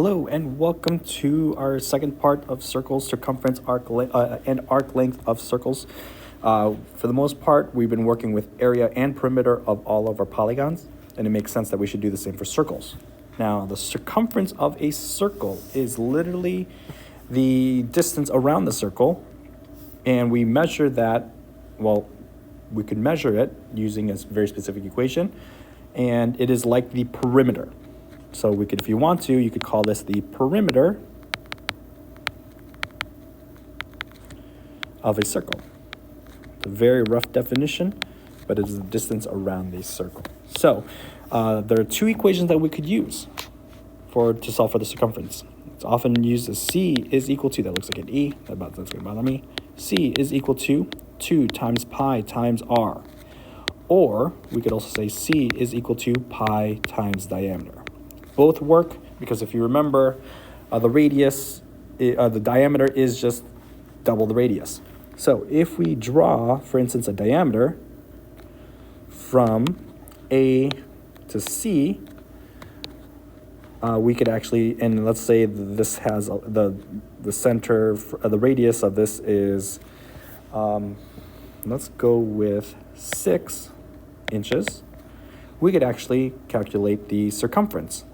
Hello and welcome to our second part of circles, circumference, and arc length of circles. For the most part, we've been working with area and perimeter of all of our polygons, and it makes sense that we should do the same for circles. Now, the circumference of a circle is literally the distance around the circle, and we measure that, we could measure it using a very specific equation, and it is like the perimeter. So we could, if you want to, you could call this the perimeter of a circle. It's a very rough definition, but it is the distance around the circle. So there are two equations that we could use to solve for the circumference. It's often used as C is equal to, that looks like an E, that's going to bother me. C is equal to 2 times pi times r. Or we could also say C is equal to pi times diameter. Both work because if you remember, the radius, the diameter is just double the radius. So if we draw, for instance, a diameter from A to C, we could actually, and let's say this has the center, the radius of this is, let's go with 6 inches. We could actually calculate the circumference.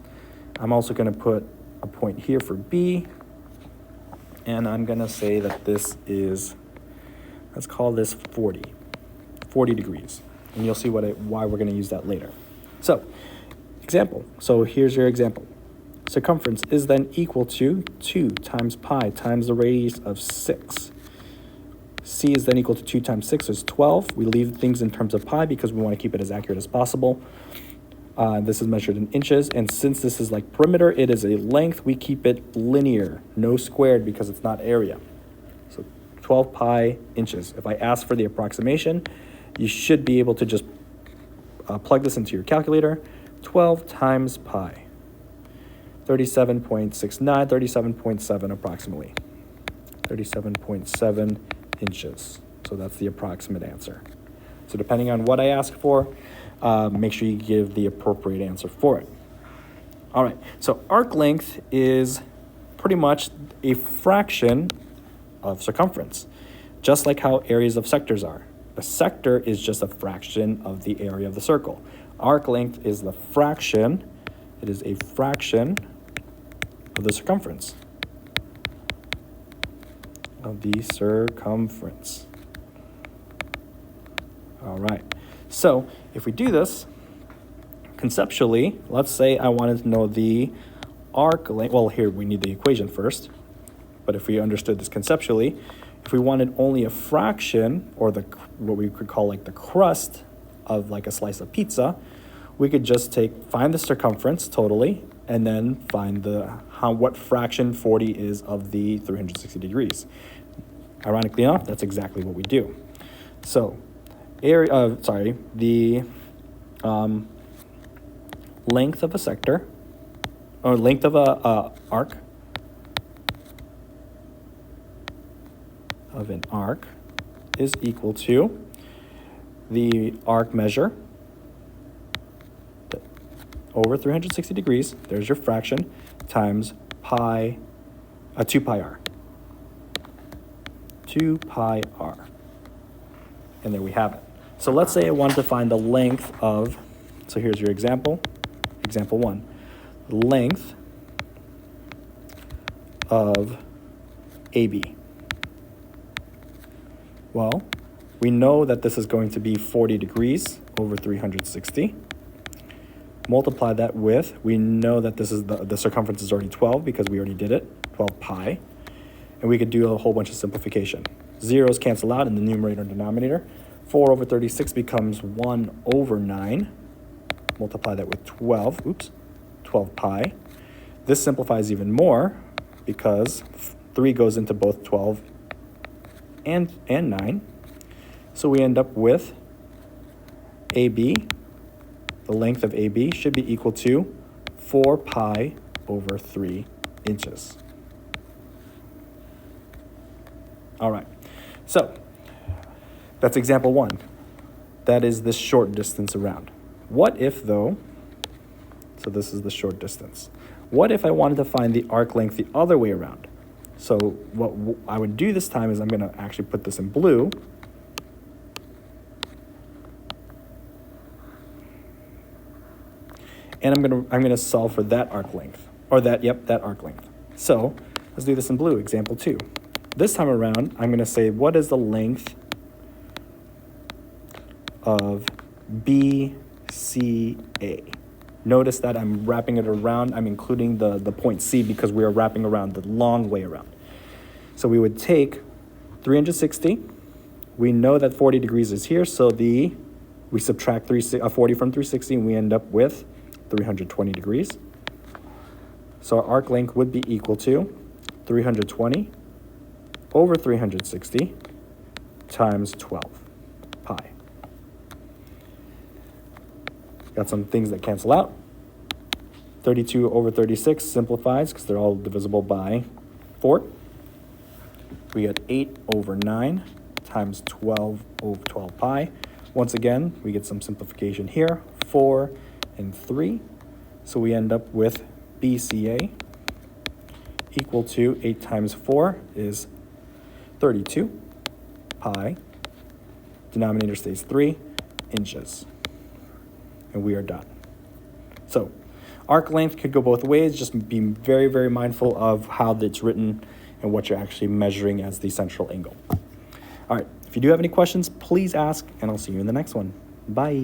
I'm also going to put a point here for B, and I'm going to say that this is, let's call this 40 degrees, and you'll see why we're going to use that later. So, example. So here's your example. Circumference is then equal to 2 times pi times the radius of 6. C is then equal to 2 times 6 is 12. We leave things in terms of pi because we want to keep it as accurate as possible. This is measured in inches, and since this is like perimeter, it is a length. We keep it linear, no squared because it's not area. So 12 pi inches. If I ask for the approximation, you should be able to just plug this into your calculator. 12 times pi, 37.69, 37.7 approximately. 37.7 inches. So that's the approximate answer. So depending on what I ask for, make sure you give the appropriate answer for it. All right, so arc length is pretty much a fraction of circumference, just like how areas of sectors are. A sector is just a fraction of the area of the circle. Arc length is the fraction, it is a fraction of the circumference. All right, so if we do this conceptually, let's say I wanted to know the arc length. Well, here we need the equation first, but if we understood this conceptually, if we wanted only a fraction, or what we could call like the crust of like a slice of pizza, we could just find the circumference totally, and then find what fraction 40 is of the 360 degrees. Ironically enough, that's exactly what we do. So the length of a sector, or length of an arc is equal to the arc measure over 360 degrees, there's your fraction, times 2 pi r. 2 pi r. And there we have it. So let's say I wanted to find the length of, so here's your example, example 1. Length of AB. Well, we know that this is going to be 40 degrees over 360. Multiply that with, we know that this is the circumference is already 12 because we already did it, 12 pi. And we could do a whole bunch of simplification. Zeros cancel out in the numerator and denominator. 4 over 36 becomes 1 over 9. Multiply that with 12 pi. This simplifies even more because 3 goes into both 12 and 9. So we end up with AB, the length of AB should be equal to 4 pi over 3 inches. All right, so that's example 1. That is this short distance around. What if, though, So this is the short distance. What if I wanted to find the arc length the other way around? So what I would do this time is I'm going to actually put this in blue. And I'm gonna solve for that arc length, or that arc length. So let's do this in blue, example 2. This time around, I'm gonna say, what is the length of BCA? Notice that I'm wrapping it around, I'm including the point C because we are wrapping around the long way around. So we would take 360, we know that 40 degrees is here, so we subtract 40 from 360 and we end up with 320 degrees. So our arc length would be equal to 320 over 360 times 12 pi. Got some things that cancel out. 32 over 36 simplifies because they're all divisible by 4. We get 8 over 9 times 12 over 12 pi. Once again, we get some simplification here. 4 and 3. So we end up with BCA equal to 8 times 4 is 32 pi. Denominator stays 3 inches. And we are done. So arc length could go both ways. Just be very, very mindful of how it's written and what you're actually measuring as the central angle. All right, if you do have any questions, please ask, and I'll see you in the next one. Bye.